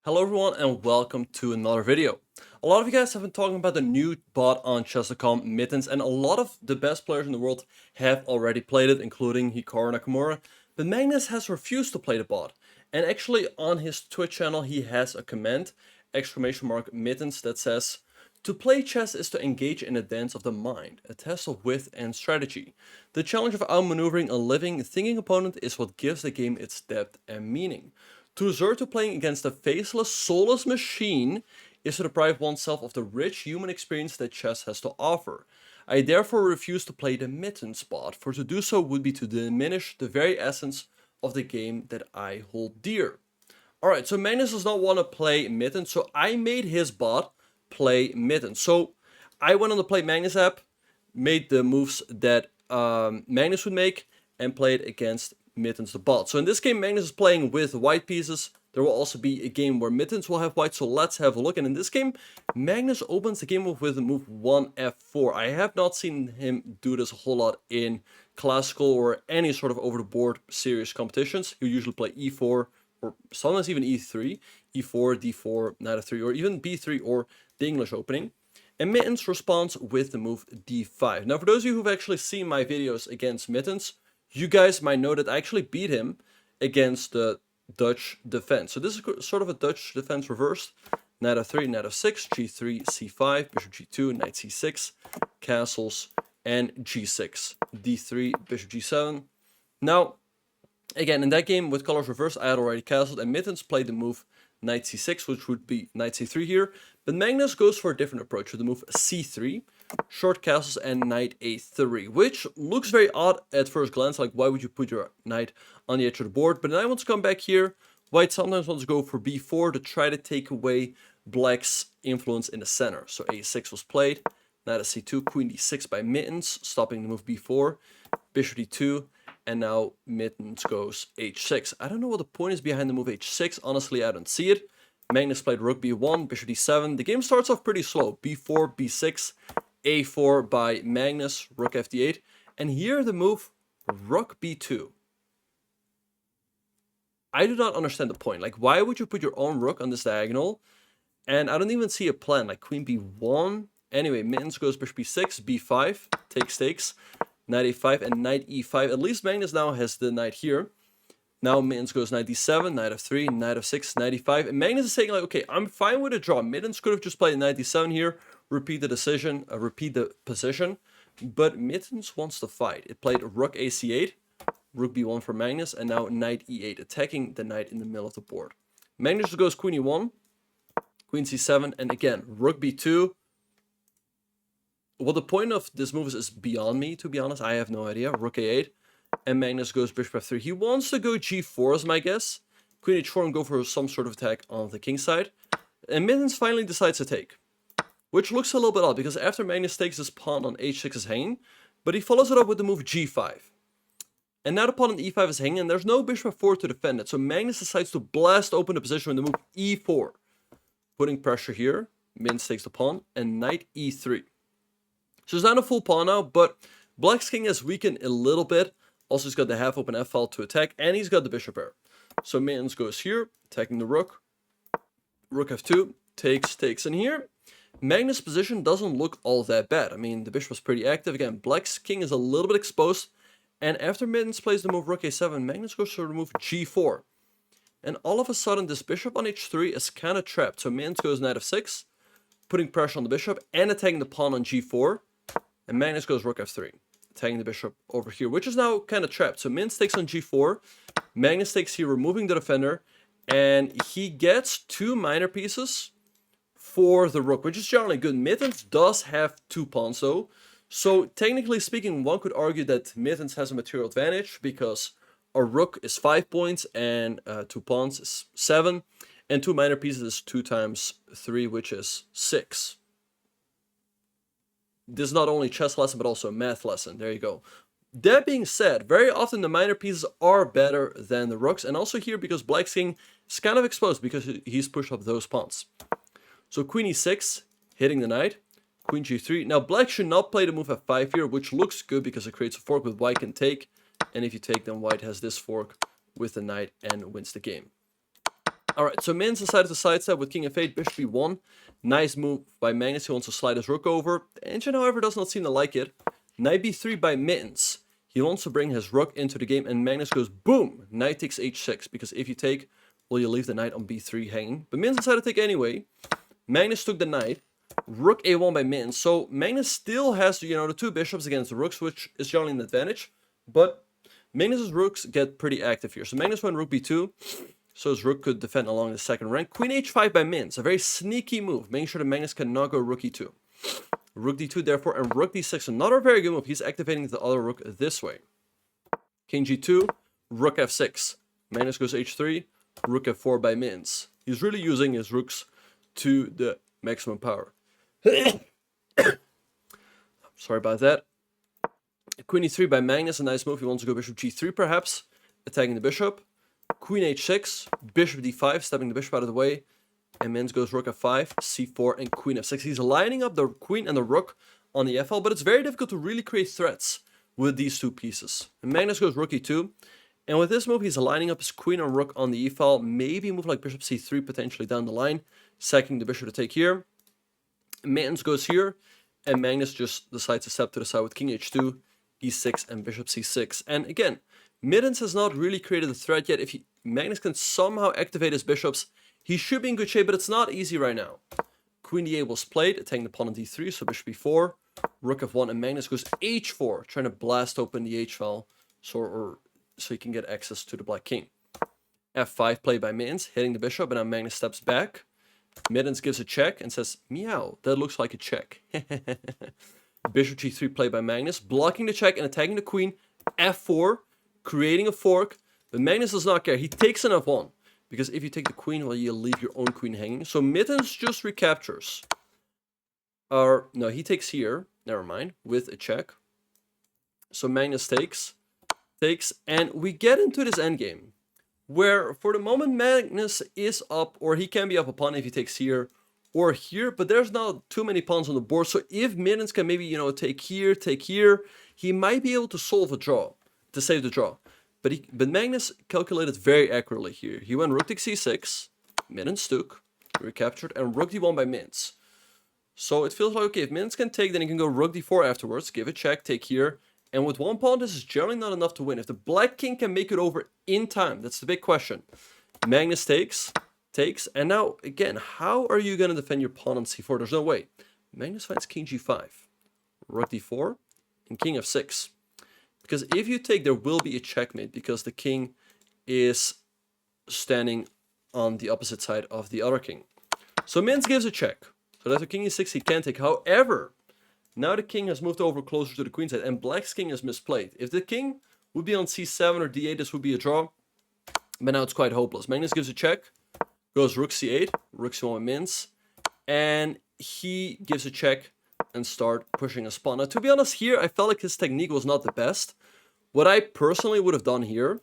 Hello everyone and welcome to another video. A lot of you guys have been talking about the new bot on chess.com, Mittens, and a lot of the best players in the world have already played it, including Hikaru Nakamura. But Magnus has refused to play the bot. And actually on his Twitch channel he has a comment, !Mittens, that says, "To play chess is to engage in a dance of the mind, a test of wit and strategy. The challenge of outmaneuvering a living, thinking opponent is what gives the game its depth and meaning. To resort to playing against a faceless, soulless machine is to deprive oneself of the rich human experience that chess has to offer. I therefore refuse to play the Mittens bot, for to do so would be to diminish the very essence of the game that I hold dear." Alright, so Magnus does not want to play Mittens, so I made his bot play Mittens. So I went on the PlayMagnus app, made the moves that Magnus would make, and played against Mittens the bot. So in this game, Magnus is playing with white pieces. There will also be a game where Mittens will have white, so let's have a look. And in this game, Magnus opens the game with the move 1f4. I have not seen him do this a whole lot in classical or any sort of over-the-board serious competitions. He'll usually play e4, or sometimes even e3, e4, d4, knight f3, or even b3 or the English opening. And Mittens responds with the move d5. Now, for those of you who've actually seen my videos against Mittens, you guys might know that I actually beat him against the Dutch defense. So this is sort of a Dutch defense reversed. Knight f3, knight f6, g3, c5, bishop g2, knight c6, castles, and g6, d3, bishop g7. Now, again, in that game with colors reversed, I had already castled, and Mittens played the move knight c6, which would be knight c3 here. But Magnus goes for a different approach with the move c3, short castles, and knight a3, which looks very odd at first glance. Like, why would you put your knight on the edge of the board? But then I want to come back here. White sometimes wants to go for b4 to try to take away black's influence in the center. So a6 was played, knight c2, queen d6 by Mittens, stopping the move b4, bishop d2, and now Mittens goes h6. I don't know what the point is behind the move h6. Honestly, I don't see it. Magnus played rook b1, bishop d7. The game starts off pretty slow. b4, b6, a4 by Magnus, rook fd8. And here the move rook b2. I do not understand the point. Like, why would you put your own rook on this diagonal? And I don't even see a plan. Like, queen b1. Anyway, Mittens goes bishop b6, b5, takes, knight a5, and knight e5. At least Magnus now has the knight here. Now Mittens goes knight d7, knight f3, knight f6, knight e5. And Magnus is saying, like, okay, I'm fine with a draw. Mittens could have just played knight d7 here, repeat the decision, repeat the position. But Mittens wants to fight. It played rook ac8, rook b1 for Magnus, and now knight e8, attacking the knight in the middle of the board. Magnus goes queen e1, queen c7, and again, rook b2. What the point of this move is beyond me, to be honest. I have no idea. Rook a8. And Magnus goes bishop f3. He wants to go g4 is my guess. Queen h4 and go for some sort of attack on the king side. And Mittens finally decides to take. Which looks a little bit odd, because after Magnus takes his pawn on h6 is hanging. But he follows it up with the move g5. And now the pawn on e5 is hanging, and there's no bishop f4 to defend it. So Magnus decides to blast open the position with the move e4. Putting pressure here. Mittens takes the pawn, and knight e3. So he's not a full pawn now, but black's king has weakened a little bit. Also, he's got the half-open f-file to attack, and he's got the bishop pair. So Mittens goes here, attacking the rook. Rook f2, takes. And here, Magnus' position doesn't look all that bad. I mean, the bishop was pretty active. Again, black's king is a little bit exposed. And after Mittens plays the move rook a7, Magnus goes for the move g4. And all of a sudden, this bishop on h3 is kind of trapped. So Mittens goes knight f6, putting pressure on the bishop, and attacking the pawn on g4. And Magnus goes rook f3, attacking the bishop over here, which is now kind of trapped. So Mittens takes on g4, Magnus takes here, removing the defender, and he gets two minor pieces for the rook, which is generally good. Mittens does have two pawns though, so technically speaking, one could argue that Mittens has a material advantage, because a rook is 5 points, and 2 pawns is 7, and 2 minor pieces is 2 times 3, which is 6. This is not only a chess lesson, but also a math lesson. There you go. That being said, very often the minor pieces are better than the rooks. And also here, because black's king is kind of exposed, because he's pushed up those pawns. So queen e6, hitting the knight. Queen g3. Now black should not play the move f5 here, which looks good because it creates a fork with white can take. And if you take, then white has this fork with the knight and wins the game. Alright, so Mittens decided to sidestep with king f8, bishop b1. Nice move by Magnus, he wants to slide his rook over. The engine, however, does not seem to like it. Knight b3 by Mittens. He wants to bring his rook into the game, and Magnus goes, boom! Knight takes h6, because if you take, well, you leave the knight on b3 hanging. But Mittens decided to take anyway. Magnus took the knight. Rook a1 by Mittens. So Magnus still has, the two bishops against the rooks, which is generally an advantage. But Magnus's rooks get pretty active here. So Magnus went rook b2. So his rook could defend along the second rank. Queen h5 by Mittens. A very sneaky move, making sure that Magnus cannot go rook e2. Rook d2 therefore, and rook d6. Another very good move. He's activating the other rook this way. King g2, rook f6. Magnus goes h3, rook f4 by Mittens. He's really using his rooks to the maximum power. Sorry about that. Queen e3 by Magnus, a nice move. He wants to go bishop g3 perhaps, attacking the bishop. Queen h6, bishop d5, stepping the bishop out of the way. And Mittens goes rook f5, c4, and queen f6. He's lining up the queen and the rook on the f-file, but it's very difficult to really create threats with these two pieces. And Magnus goes rook e2. And with this move, he's lining up his queen and rook on the e-file. Maybe a move like bishop c3 potentially down the line, sacking the bishop to take here. Mittens goes here, and Magnus just decides to step to the side with king h2, e6, and bishop c6. And again, Mittens has not really created a threat yet. If Magnus can somehow activate his bishops, he should be in good shape, but it's not easy right now. Queen d8 was played, attacking the pawn on d3, so bishop b4, rook f1, and Magnus goes h4, trying to blast open the h-file so he can get access to the black king. f5 played by Mittens, hitting the bishop, and now Magnus steps back. Mittens gives a check and says, meow, that looks like a check. Bishop g3 played by Magnus, blocking the check and attacking the queen. f4, creating a fork, but Magnus does not care. He takes an f1, because if you take the queen, well, you leave your own queen hanging. So Mittens just recaptures. Or, no, he takes here, never mind, with a check. So Magnus takes, and we get into this endgame, where for the moment Magnus is up, or he can be up a pawn if he takes here or here, but there's not too many pawns on the board. So if Mittens can maybe, take here, he might be able to solve a draw, to save the draw. But Magnus calculated very accurately here. He went rook takes c6, Mittens took, recaptured, and rook d1 by Mittens. So it feels like, okay, if Mittens can take, then he can go rook d4 afterwards, give a check, take here. And with one pawn, this is generally not enough to win. If the black king can make it over in time, that's the big question. Magnus takes, and now, again, how are you going to defend your pawn on c4? There's no way. Magnus finds king g5, rook d4, and king f6. Because if you take, there will be a checkmate, because the king is standing on the opposite side of the other king. So Mittens gives a check. So that's a king e6 he can take. However, now the king has moved over closer to the queen side, and black's king is misplayed. If the king would be on c7 or d8, this would be a draw. But now it's quite hopeless. Magnus gives a check, goes rook c8, rook c1 with Mittens, and he gives a check and start pushing a pawn. Now, to be honest, here I felt like his technique was not the best. What I personally would have done here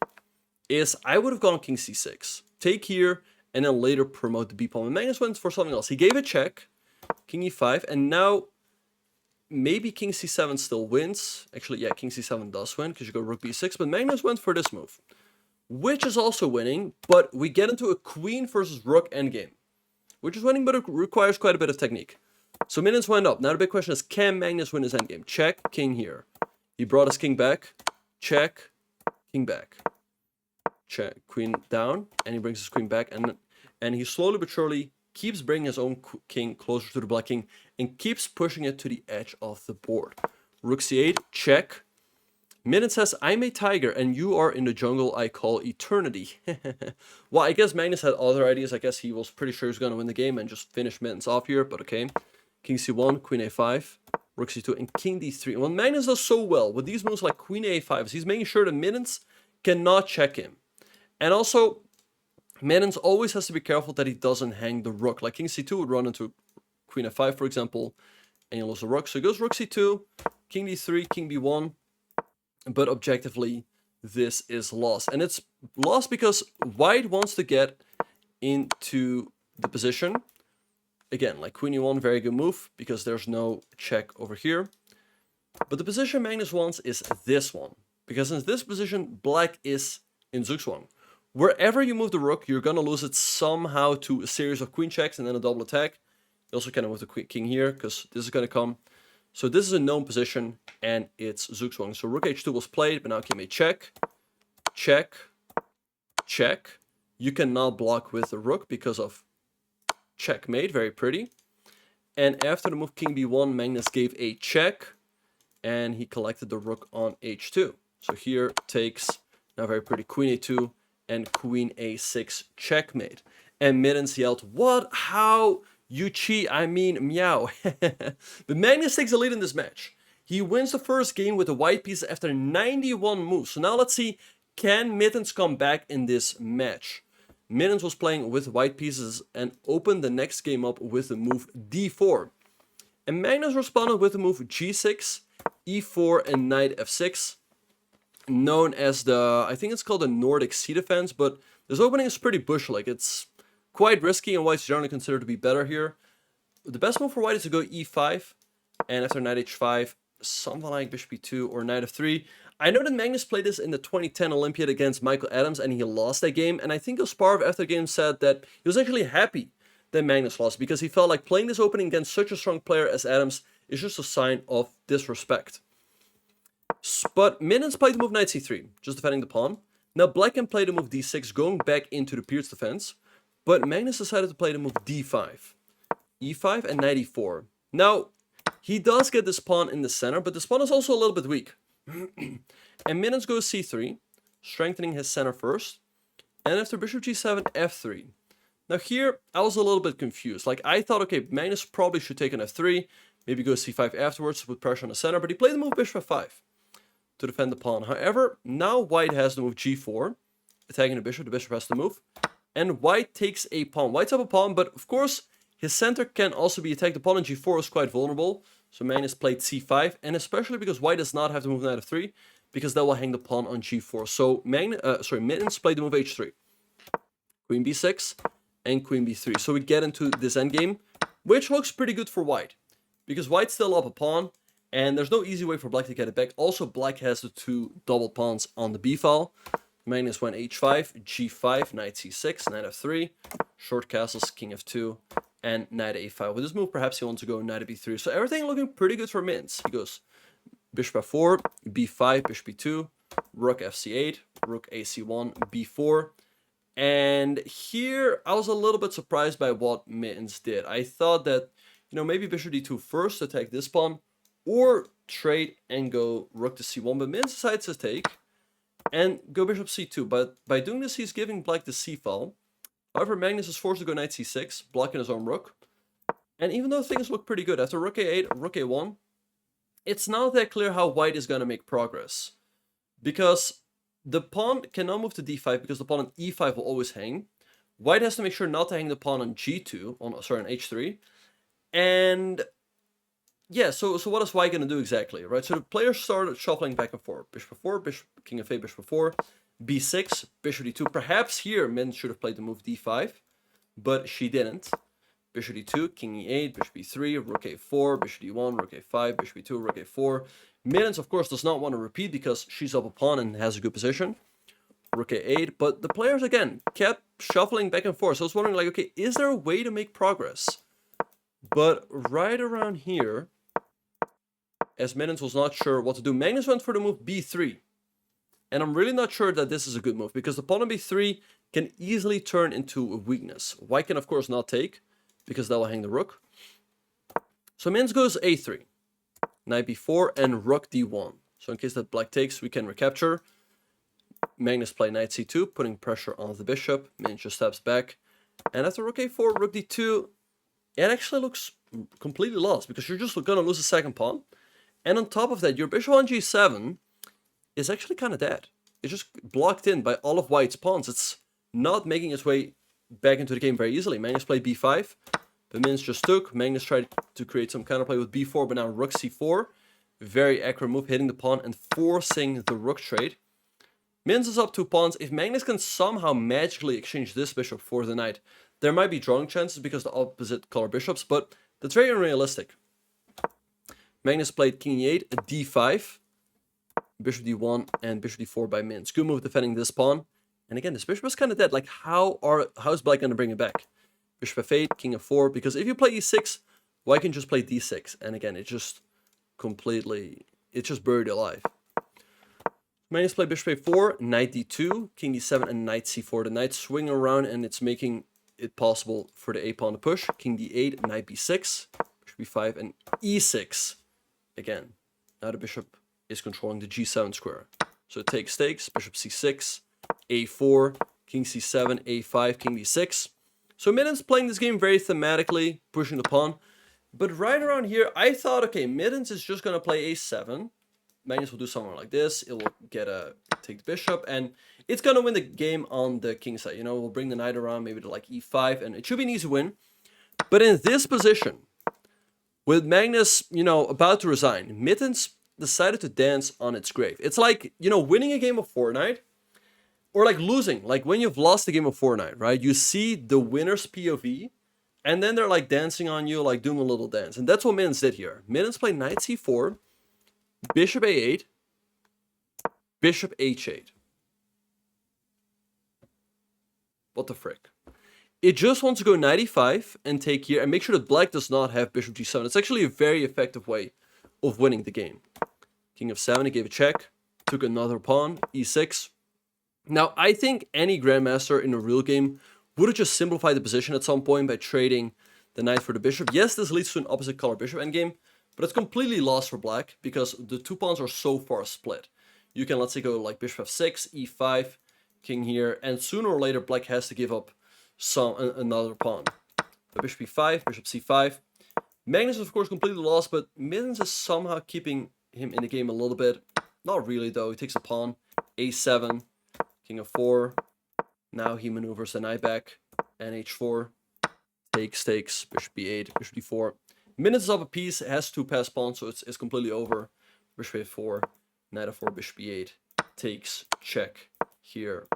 is I would have gone king c6, take here, and then later promote the b pawn. And Magnus went for something else. He gave a check, king e5, and now maybe king c7 still wins. Actually, yeah, king c7 does win because you go rook b6, but Magnus went for this move, which is also winning, but we get into a queen versus rook endgame, which is winning, but it requires quite a bit of technique. So Mittens went up. Now the big question is, can Magnus win his endgame? Check, king here. He brought his king back. Check, king back. Check, queen down, and he brings his queen back, and he slowly but surely keeps bringing his own king closer to the black king and keeps pushing it to the edge of the board. Rook c8, check. Mittens says, I'm a tiger and you are in the jungle I call eternity. Well, I guess Magnus had other ideas. I guess he was pretty sure he was going to win the game and just finish Mittens off here, but okay. King c1, queen a5, rook c2, and king d3. And what Magnus does so well with these moves like queen a5 is he's making sure that Mittens cannot check him. And also, Mittens always has to be careful that he doesn't hang the rook. Like king c2 would run into queen f5, for example, and you lose the rook. So he goes rook c2, king d3, king b1. But objectively, this is lost. And it's lost because white wants to get into the position. Again, like queen e1, very good move, because there's no check over here. But the position Magnus wants is this one. Because in this position, black is in Zugzwang. Wherever you move the rook, you're gonna lose it somehow to a series of queen checks and then a double attack. You also can move the king here, because this is gonna come. So this is a known position, and it's Zugzwang. So rook h2 was played, but now king made check, check, check. You cannot block with the rook because of checkmate, very pretty. And after the move king b1, Magnus gave a check, and he collected the rook on h2. So here takes, now very pretty, queen a2 and queen a6 checkmate. And Mittens yelled, "What? How? You cheat, I mean, meow." But Magnus takes the lead in this match. He wins the first game with the white piece after 91 moves. So now let's see, can Mittens come back in this match? Mittens was playing with white pieces and opened the next game up with the move d4. And Magnus responded with the move g6, e4, and knight f6. Known as the, I think it's called the Nordic sea defense, but this opening is pretty bush-like. It's quite risky, and white's generally considered to be better here. The best move for white is to go e5, and after knight h5, something like bishop e2 or knight f3. I know that Magnus played this in the 2010 Olympiad against Michael Adams, and he lost that game, and I think Kasparov after the game said that he was actually happy that Magnus lost, because he felt like playing this opening against such a strong player as Adams is just a sign of disrespect. But Mittens played the move knight c3, just defending the pawn. Now black can play the move d6, going back into the pierced defense, but Magnus decided to play the move d5, e5, and knight e4. Now, he does get this pawn in the center, but this pawn is also a little bit weak. And Mittens goes c3, strengthening his center first, and after bishop g7, f3. Now here, I was a little bit confused. Like, I thought, okay, Magnus probably should take an f3, maybe go c5 afterwards to put pressure on the center, but he played the move bishop f5 to defend the pawn. However, now white has the move g4, attacking the bishop has to move, and white takes a pawn. White's up a pawn, but of course, his center can also be attacked. The pawn on g4 is quite vulnerable, so Magnus played c5, and especially because white does not have to move knight f3, because that will hang the pawn on g4. So Mittens played the move h3, queen b6, and queen b3. So we get into this endgame, which looks pretty good for white, because white's still up a pawn, and there's no easy way for black to get it back. Also, black has the two double pawns on the b file. Magnus went h5, g5, knight c6, knight f3, short castles, king f2, and knight a5. With this move, perhaps he wants to go knight b3. So everything looking pretty good for Mittens. He goes bishop f4, b5, bishop b2, rook fc8, rook ac1, b4. And here, I was a little bit surprised by what Mittens did. I thought that, maybe bishop d2 first to attack this pawn, or trade and go rook to c1. But Mittens decides to take and go bishop c2. But by doing this, he's giving black the c file. However, Magnus is forced to go knight c6, blocking his own rook. And even though things look pretty good, after rook a8, rook a1, it's not that clear how white is going to make progress. Because the pawn cannot move to d5, because the pawn on e5 will always hang. White has to make sure not to hang the pawn on g2, on h3. And yeah, so what is white going to do exactly, right? So the players started shuffling back and forth. Bishop f4, bishop, king f8, bishop f4, b6, bishop d2. Perhaps here, Mittens should have played the move d5, but she didn't. Bishop d2, king e8, bishop e3, rook a4, bishop d1, rook a5, bishop e2, rook a4. Mittens, of course, does not want to repeat because she's up a pawn and has a good position. Rook a8, but the players, again, kept shuffling back and forth. So I was wondering, like, okay, is there a way to make progress? But right around here, as Mittens was not sure what to do, Magnus went for the move b3. And I'm really not sure that this is a good move, because the pawn on b3 can easily turn into a weakness. White can, of course, not take, because that will hang the rook. So Mittens goes a3, knight b4, and rook d1. So in case that black takes, we can recapture. Magnus played knight c2, putting pressure on the bishop. Mittens just steps back. And after rook a4, rook d2, it actually looks completely lost, because you're just going to lose the second pawn. And on top of that, your bishop on g7 is actually kind of dead. It's just blocked in by all of white's pawns. It's not making its way back into the game very easily. Magnus played b5, but Mittens just took. Magnus tried to create some counterplay with b4, but now rook c4. Very accurate move, hitting the pawn and forcing the rook trade. Mittens is up 2 pawns. If Magnus can somehow magically exchange this bishop for the knight, there might be drawing chances because the opposite color bishops, but that's very unrealistic. Magnus played king e8, d5, bishop d1, and bishop d4 by Mittens. Good move defending this pawn. And again, this bishop is kind of dead. Like, how's black going to bring it back? Bishop f8, king f4. Because if you play e6, white can just play d6. And again, it's just buried alive. Magnus play bishop a4, knight d2, king d7, and knight c4. The knight swing around, and it's making it possible for the a-pawn to push. King d8, knight b6, bishop b5, and e6. Again, now the bishop is controlling the g7 square. So it takes bishop c6, a4, king c7, a5, king d6. So Mittens playing this game very thematically, pushing the pawn. But right around here, I thought, okay, Mittens is just going to play a7. Magnus will do something like this. It will take the bishop, and it's going to win the game on the king side. You know, we'll bring the knight around, maybe to like e5, and it should be an easy win. But in this position, with Magnus, you know, about to resign, Mittens decided to dance on its grave. It's like, you know, winning a game of Fortnite, or like losing, like when you've lost a game of Fortnite, right? You see the winner's POV, and then they're like dancing on you, like doing a little dance. And that's what Mittens did here. Mittens played knight c4, bishop a8, bishop h8. What the frick? It just wants to go knight e5 and take here, and make sure that black does not have bishop g7. It's actually a very effective way of winning the game. King of 7, he gave a check, took another pawn, e6. Now, I think any grandmaster in a real game would have just simplified the position at some point by trading the knight for the bishop. Yes, this leads to an opposite color bishop endgame, but it's completely lost for black because the two pawns are so far split. You can, let's say, go like bishop f6, e5, king here, and sooner or later black has to give up another pawn. So bishop e5, bishop c5. Magnus is of course completely lost, but Mittens is somehow keeping him in the game a little bit. Not really though. He takes a pawn, a7, king of 4. Now he maneuvers the knight back, and h4. Takes, bishop b8, bishop d4. Mittens is up a piece, it has 2 passed pawns, so it's completely over. Bishop a4, knight f4, bishop b8. Takes, check here,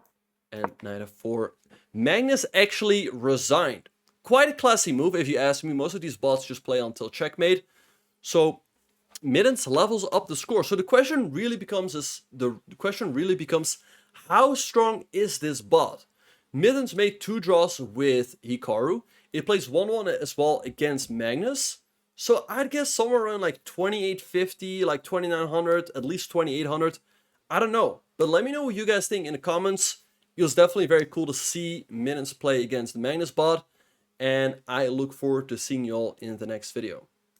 and knight f4. Magnus actually resigned. Quite a classy move if you ask me. Most of these bots just play until checkmate. So Mittens levels up the score. So the question really becomes how strong is this bot? Mittens made 2 draws with Hikaru. It plays 1-1 as well against Magnus. So I'd guess somewhere around like 2850, like 2900, at least 2800. I don't know. But let me know what you guys think in the comments. It was definitely very cool to see Mittens play against the Magnus bot. And I look forward to seeing you all in the next video.